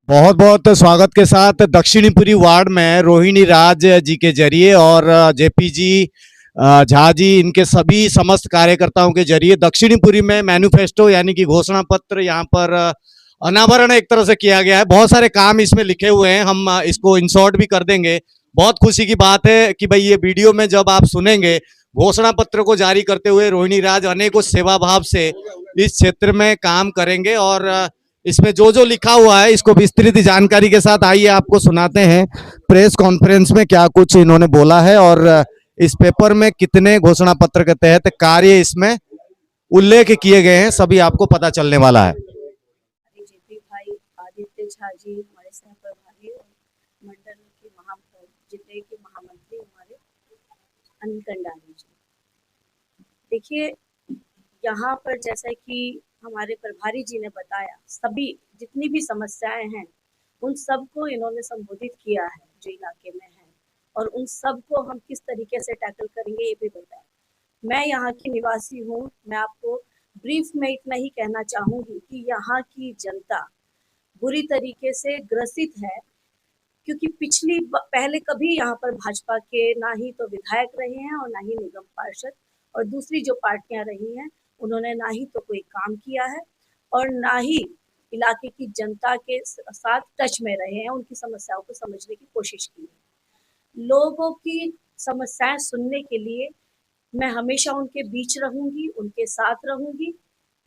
बहुत बहुत स्वागत के साथ दक्षिणीपुरी वार्ड में रोहिणी राज जी के जरिए और जेपी जी झा जी इनके सभी समस्त कार्यकर्ताओं के जरिए दक्षिणीपुरी में मैनिफेस्टो यानी कि घोषणा पत्र यहाँ पर अनावरण एक तरह से किया गया है। बहुत सारे काम इसमें लिखे हुए हैं, हम इसको इन शॉर्ट भी कर देंगे। बहुत खुशी की बात है कि भाई ये वीडियो में जब आप सुनेंगे घोषणा पत्र को जारी करते हुए रोहिणी राज अनेकों सेवा भाव से इस क्षेत्र में काम करेंगे और इसमें जो जो लिखा हुआ है इसको विस्तृत जानकारी के साथ आइए आपको सुनाते हैं प्रेस कॉन्फ्रेंस में क्या कुछ इन्होंने बोला है और इस पेपर में कितने घोषणा पत्र के तहत कार्य इसमें उल्लेख किए गए हैं, सभी आपको पता चलने वाला है। बीजेपी भाई आदित्य झा जी हमारे सह प्रभारी और मंडल के जिले के महामंत्री हमारे अनिल कंडारी जी। देखिए, यहाँ पर जैसा कि हमारे प्रभारी जी ने बताया, सभी जितनी भी समस्याएं हैं उन सब को इन्होंने संबोधित किया है जो इलाके में है, और उन सब को हम किस तरीके से टैकल करेंगे ये भी बताया। मैं यहाँ की निवासी हूँ, मैं आपको ब्रीफ में इतना ही कहना चाहूंगी कि यहाँ की जनता बुरी तरीके से ग्रसित है, क्योंकि पहले कभी यहाँ पर भाजपा के ना ही तो विधायक रहे हैं और ना ही निगम पार्षद, और दूसरी जो पार्टियां रही हैं उन्होंने ना ही तो कोई काम किया है और ना ही इलाके की जनता के साथ टच में रहे हैं, उनकी समस्याओं को समझने की कोशिश की है। लोगों की समस्याएं सुनने के लिए मैं हमेशा उनके बीच रहूंगी, उनके साथ रहूंगी।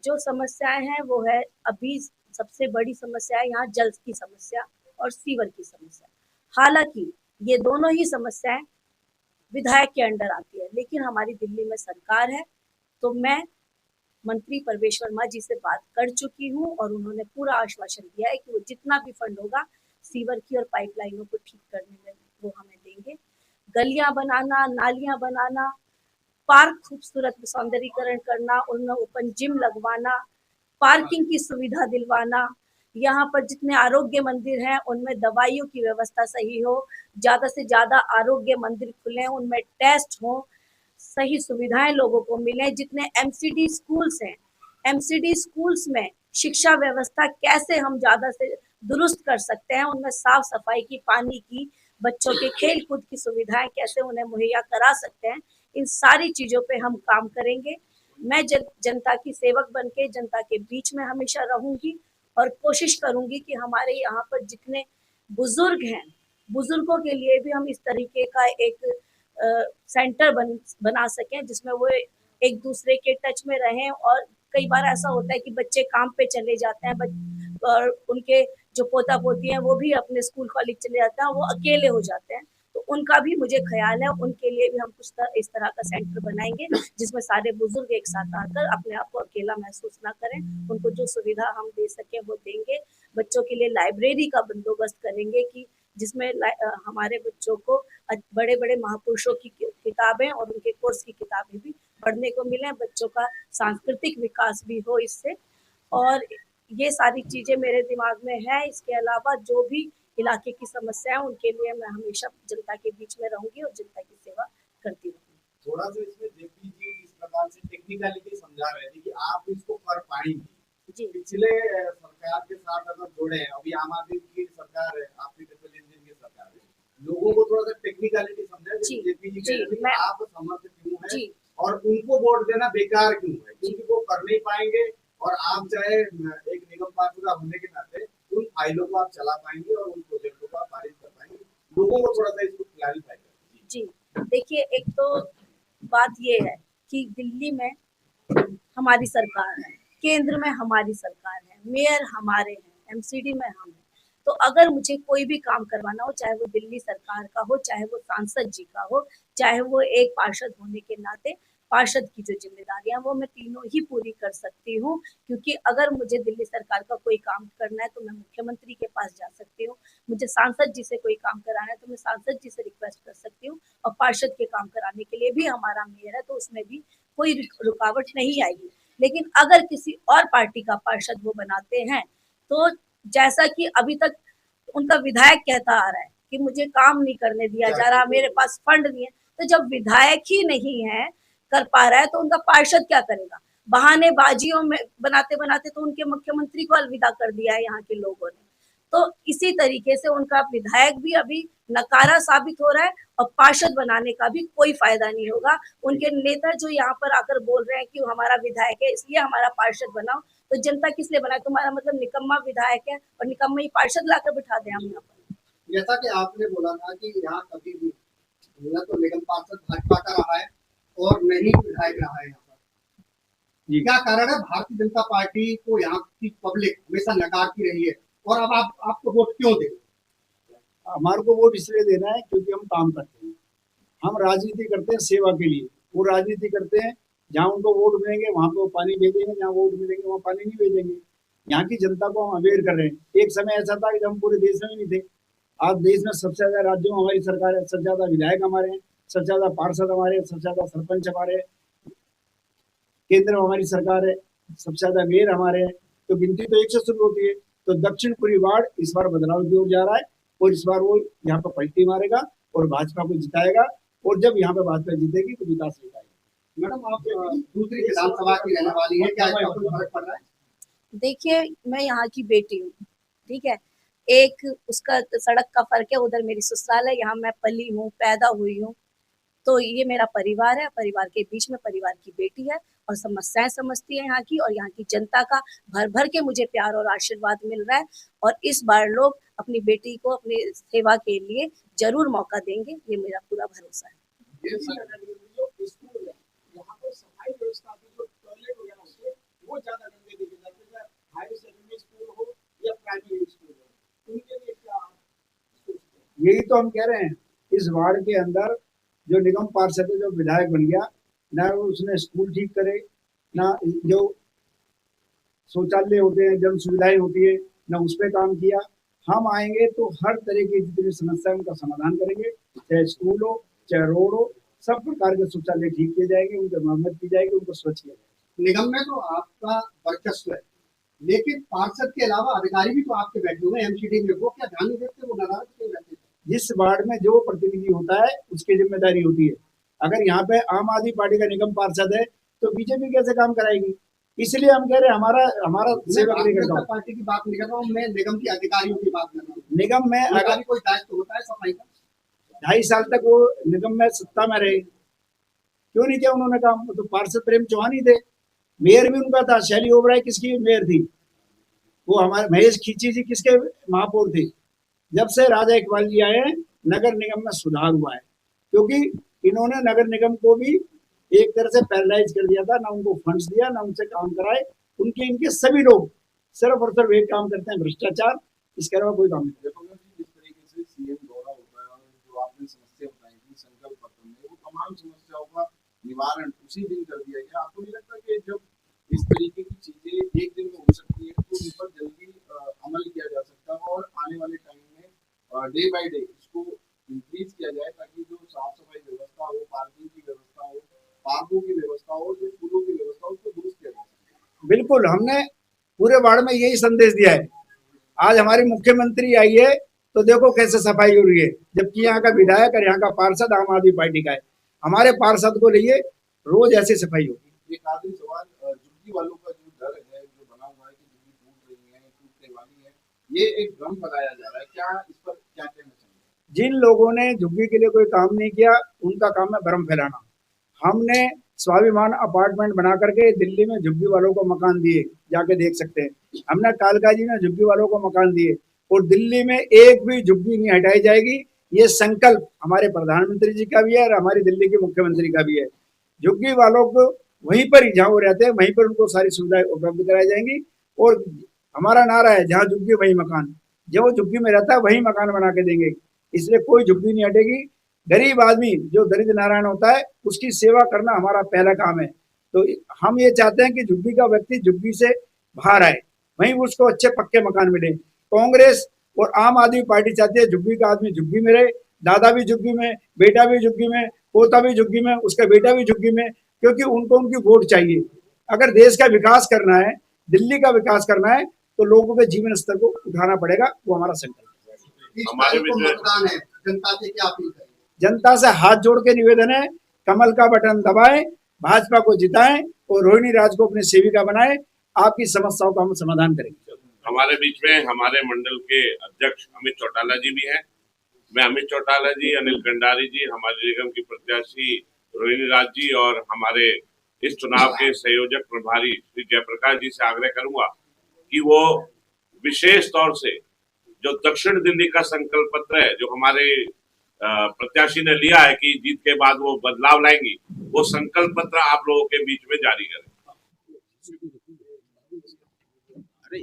जो समस्याएं हैं वो है, अभी सबसे बड़ी समस्या है यहाँ जल की समस्या और सीवर की समस्या। हालांकि ये दोनों ही समस्याएं विधायक के अंडर आती है, लेकिन हमारी दिल्ली में सरकार है, तो मैं मंत्री परवेश वर्मा जी से बात कर चुकी हूँ और उन्होंने पूरा आश्वासन दिया है कि वो जितना भी फंड होगा सीवर की और पाइपलाइनों को ठीक करने में वो हमें देंगे। गलियां बनाना, नालियां बनाना, पार्क खूबसूरत सौंदर्यीकरण करना, उनमें ओपन जिम लगवाना, पार्किंग की सुविधा दिलवाना, यहाँ पर जितने आरोग्य मंदिर हैं उनमें दवाइयों की व्यवस्था सही हो, ज्यादा से ज्यादा आरोग्य मंदिर खुले, उनमें टेस्ट हो, सही सुविधाएं लोगों को मिले। जितने एमसीडी स्कूल्स हैं, एमसीडी स्कूल्स में शिक्षा व्यवस्था कैसे हम ज्यादा से दुरुस्त कर सकते हैं, उनमें साफ सफाई की, पानी की, बच्चों के खेल कूद की सुविधाएं कैसे उन्हें मुहैया करा सकते हैं, इन सारी चीजों पे हम काम करेंगे। मैं जनता की सेवक बनके जनता के बीच में हमेशा रहूंगी और कोशिश करूंगी कि हमारे यहाँ पर जितने बुजुर्ग हैं, बुजुर्गों के लिए भी हम इस तरीके का एक सेंटर बना सकें जिसमें वो एक दूसरे के टच में रहें। और कई बार ऐसा होता है कि बच्चे काम पे चले जाते हैं और उनके जो पोता पोती हैं वो भी अपने स्कूल कॉलेज चले जाते हैं, वो अकेले हो जाते हैं, तो उनका भी मुझे ख्याल है, उनके लिए भी हम इस तरह का सेंटर बनाएंगे जिसमें सारे बुजुर्ग एक साथ आकर अपने आप को अकेला महसूस ना करें, उनको जो सुविधा हम दे सके वो देंगे। बच्चों के लिए लाइब्रेरी का बंदोबस्त करेंगे कि जिसमें हमारे बच्चों को बड़े बड़े महापुरुषों की किताबें और उनके कोर्स की किताबें भी पढ़ने को मिले, बच्चों का सांस्कृतिक विकास भी हो इससे। और ये सारी चीजें मेरे दिमाग में है। इसके अलावा जो भी इलाके की समस्या है उनके लिए मैं हमेशा जनता के बीच में रहूंगी और जनता की सेवा करती रहूंगी। थोड़ा सा इसमें जेपी जी जिस प्रकार से टेक्निकलिटी समझा रहे थे कि आप इसको कर पाएंगे, पिछले सरकार के साथ अगर जोड़े, अभी आम आदमी की सरकार है, आपकी ट्रिपल इंजन की सरकार है, लोगों को थोड़ा सा टेक्निकलिटी समझा, जेपी जी कह रहे थे आप समर्थ क्यों है और उनको वोट देना बेकार क्यों है, क्योंकि वो कर नहीं पाएंगे और आप चाहे एक निगम पार्षद होने के नाते उन फाइलों को आप चला पाएंगे और उन प्रोजेक्टों को आप पारित कर पाएंगे। लोगों को थोड़ा सा इसको क्लैरिफाई करें। जी, देखिए, एक तो बात ये है कि दिल्ली में हमारी सरकार है, केंद्र में हमारी सरकार है, मेयर हमारे हैं, एमसीडी में हम हैं, तो अगर मुझे कोई भी काम करवाना हो, चाहे वो दिल्ली सरकार का हो, चाहे वो सांसद जी का हो, चाहे वो एक पार्षद होने के नाते पार्षद की जो जिम्मेदारियां वो मैं तीनों ही पूरी कर सकती हूँ। क्योंकि अगर मुझे दिल्ली सरकार का कोई काम करना है तो मैं मुख्यमंत्री के पास जा सकती हूँ, मुझे सांसद जी से कोई काम कराना है तो मैं सांसद जी से रिक्वेस्ट कर सकती हूँ, और पार्षद के काम कराने के लिए भी हमारा मेयर है, तो उसमें भी कोई रुकावट नहीं आएगी। लेकिन अगर किसी और पार्टी का पार्षद वो बनाते हैं, तो जैसा कि अभी तक उनका विधायक कहता आ रहा है कि मुझे काम नहीं करने दिया जा रहा, मेरे पास फंड नहीं है, तो जब विधायक ही नहीं है, कर पा रहा है, तो उनका पार्षद क्या करेगा। बहानेबाजियों में बनाते बनाते तो उनके मुख्यमंत्री को अलविदा कर दिया है यहाँ के लोगों ने। तो इसी तरीके से उनका विधायक भी अभी नकारा साबित हो रहा है और पार्षद बनाने का भी कोई फायदा नहीं होगा। उनके नेता जो यहाँ पर आकर बोल रहे हैं कि वो हमारा विधायक है इसलिए हमारा पार्षद बनाओ, तो जनता किस लिए बनाए? तुम्हारा मतलब निकम्मा विधायक है और निकम्मा ही पार्षद लाकर बिठा दें हम यहाँ पर। जैसा कि आपने बोला था कि यहाँ कभी भी न तो निगम पार्षद भाजपा का रहा है और न ही विधायक रहा है यहाँ पर, क्या कारण है? भारतीय जनता पार्टी को यहाँ की पब्लिक हमेशा नकारती रही है और अब आपको वोट क्यों दे? हमारे को वोट इसलिए देना है क्योंकि हम काम करते हैं, हम राजनीति करते हैं सेवा के लिए। वो राजनीति करते हैं जहाँ उनको वोट मिलेंगे वहां पे वो पानी भेजेंगे, जहाँ वोट मिलेंगे वहाँ पानी नहीं भेजेंगे। यहाँ की जनता को हम अवेयर कर रहे हैं। एक समय ऐसा था कि जब हम पूरे देश में नहीं थे, आज देश में सबसे ज्यादा राज्यों में हमारी सरकार है, सबसे ज्यादा विधायक हमारे हैं, सबसे ज्यादा पार्षद हमारे हैं, सबसे ज्यादा सरपंच हमारे हैं, केंद्र में हमारी सरकार है, सबसे ज्यादा मेयर हमारे हैं। तो गिनती तो एक से शुरू होती है। तो दक्षिण पूर्वी वार्ड इस बार बदलाव की ओर जा रहा है और इस बार वो यहाँ पर पलटी मारेगा और भाजपा को जिताएगा और जब यहाँ पे भाजपा जीतेगी तो विकास हो जाएगा। मैडम आप दूसरी विधानसभा की रहने वाली है, क्या इसका कोई फर्क पड़ रहा है? देखिए मैं यहाँ की बेटी हूँ, ठीक है, एक उसका सड़क का फर्क है, उधर मेरी ससुराल है, यहाँ मैं पली हूँ पैदा हुई हूँ, तो ये मेरा परिवार है, परिवार के बीच में परिवार की बेटी है और समस्याएं समझती है यहाँ की, और यहाँ की जनता का भर भर के मुझे प्यार और आशीर्वाद मिल रहा है और इस बार लोग अपनी बेटी को अपनी सेवा के लिए जरूर मौका देंगे, ये मेरा पूरा भरोसा है। यहाँ पर सफाई व्यवस्था की जो टॉयलेट वगैरह है वो ज्यादा गंदे देखे जाते हैं, हायर सेकेंडरी स्कूल हो या प्राइमरी स्कूल हो, उनके लिए क्या सोचते हैं? यही तो हम कह रहे हैं। इस वार्ड के अंदर जो निगम पार्षद है, जो विधायक बन गया, ना उसने स्कूल ठीक करे, ना जो शौचालय होते हैं, जन सुविधाएं होती है, ना उस पर काम किया। हम आएंगे तो हर तरह की जितनी समस्या उनका समाधान करेंगे, चाहे स्कूल हो चाहे रोड हो, सब प्रकार के शौचालय ठीक किए जाएंगे, उनकी मरम्मत की जाएगी, उनको स्वच्छ किया जाएगा। निगम में तो आपका वर्चस्व है, लेकिन पार्षद के अलावा अधिकारी भी तो आपके बैठे हुए एमसीडी में, वो क्या ध्यान नहीं देते? वो नाराज क्यों रहते? जिस वार्ड में जो प्रतिनिधि होता है उसकी जिम्मेदारी होती है। अगर यहाँ पे आम आदमी पार्टी का निगम पार्षद है तो बीजेपी कैसे काम कराएगी? इसलिए हम कह रहे हैं हमारा सेवक नहीं करता हूँ, पार्टी की बात नहीं कर रहा हूँ, मैं निगम के अधिकारियों की बात कर रहा हूँ। निगम में अगर कोई दायित्व होता है सफाई का? 2.5 साल तक वो निगम में सत्ता में रहे, क्यों नहीं किया उन्होंने काम? तो पार्षद प्रेम चौहान ही थे, मेयर भी उनका था। शैली ओबराय किसकी मेयर थी? वो हमारे महेश खींची जी किसके महापौर थे? जब से राजा इकबाल जी आए नगर निगम में सुधार हुआ है, क्योंकि इन्होंने नगर निगम को भी एक तरह से पैरालाइज कर दिया था, ना उनको फंड्स दिया, ना उनसे काम कराए। उनके इनके सभी लोग सिर्फ और सिर्फ एक काम करते हैं, भ्रष्टाचार, इसके अलावा कोई काम नहीं। जिस तरीके से सीएम दौरा होता है और जो आपने समस्या बताई थी संकल्प पत्र में, वो तमाम समस्याओं का निवारण उसी दिन कर दिया गया। आपको नहीं लगता कि जब इस तरीके की चीजें एक दिन में हो सकती है तो उन पर जल्दी अमल किया जा सकता है और आने वाले टाइम में डे बाय डे इसको इंक्रीज किया जाए, ताकि जो साफ सफाई व्यवस्था हो, पार्किंग की व्यवस्था हो, पार्कों की व्यवस्था हो, जो स्कूलों की व्यवस्था हो, उसको दुरुस्त किया जा सके? बिल्कुल, हमने पूरे वार्ड में यही संदेश दिया है। आज हमारी मुख्यमंत्री आई है तो देखो कैसे सफाई हो रही है, जबकि यहाँ का विधायक और यहाँ का पार्षद आम आदमी पार्टी का है। हमारे पार्षद को लिए रोज ऐसी सफाई होगी। एक आखिरी सवाल, झुग्गी वालों का जो डर है, जो बना हुआ है कि झुग्गी टूट रही है, टूटने वाली है, ये एक भ्रम फैलाया जा रहा है, क्या इस पर क्या कहना चाहिए? जिन लोगों ने झुग्गी के लिए कोई काम नहीं किया उनका काम है भ्रम फैलाना। हमने स्वाभिमान अपार्टमेंट बना करके दिल्ली में झुग्गी वालों को मकान दिए, जाके देख सकते हैं। हमने कालकाजी में झुग्गी वालों को मकान दिए और दिल्ली में एक भी झुग्गी नहीं हटाई जाएगी। ये संकल्प हमारे प्रधानमंत्री जी का भी है और हमारी दिल्ली के मुख्यमंत्री का भी है। झुग्गी वालों को वहीं पर ही जहाँ वो रहते हैं वहीं पर उनको सारी सुविधाएं उपलब्ध कराई जाएंगी और हमारा नारा है जहाँ झुग्गी वही मकान। जो वो झुग्गी में रहता है वही मकान बना के देंगे, इसलिए कोई झुग्गी नहीं हटेगी। गरीब आदमी जो दरिद्र नारायण होता है उसकी सेवा करना हमारा पहला काम है। तो हम ये चाहते हैं कि झुग्गी का व्यक्ति झुग्गी से बाहर आए, वहीं उसको अच्छे पक्के मकान मिले। कांग्रेस और आम आदमी पार्टी चाहती है झुग्गी का आदमी झुग्गी में रहे, दादा भी झुग्गी में, बेटा भी झुग्गी में, पोता भी झुग्गी में, उसका बेटा भी झुग्गी में, क्योंकि उनको उनकी वोट चाहिए। अगर देश का विकास करना है, दिल्ली का विकास करना है, तो लोगों के जीवन स्तर को उठाना पड़ेगा, वो हमारा संकल्प है। हमारे मतदान है, जनता से क्या अपील करें? जनता से हाथ जोड़ के निवेदन है, कमल का बटन दबाएं, भाजपा को जिताएं और रोहिणी राज को अपनी सेविका बनाएं। आपकी समस्याओं का हम समाधान करेंगे। हमारे बीच में हमारे मंडल के अध्यक्ष अमित चौटाला जी भी हैं। मैं अमित चौटाला जी, अनिल कंडारी जी, हमारे निगम की प्रत्याशी रोहिणी राज जी और हमारे इस चुनाव के संयोजक प्रभारी श्री जयप्रकाश जी से आग्रह करूंगा कि वो विशेष तौर से जो दक्षिण दिल्ली का संकल्प पत्र है, जो हमारे प्रत्याशी ने लिया है कि जीत के बाद वो बदलाव लाएंगी, वो संकल्प पत्र आप लोगों के बीच में जारी करें। अरे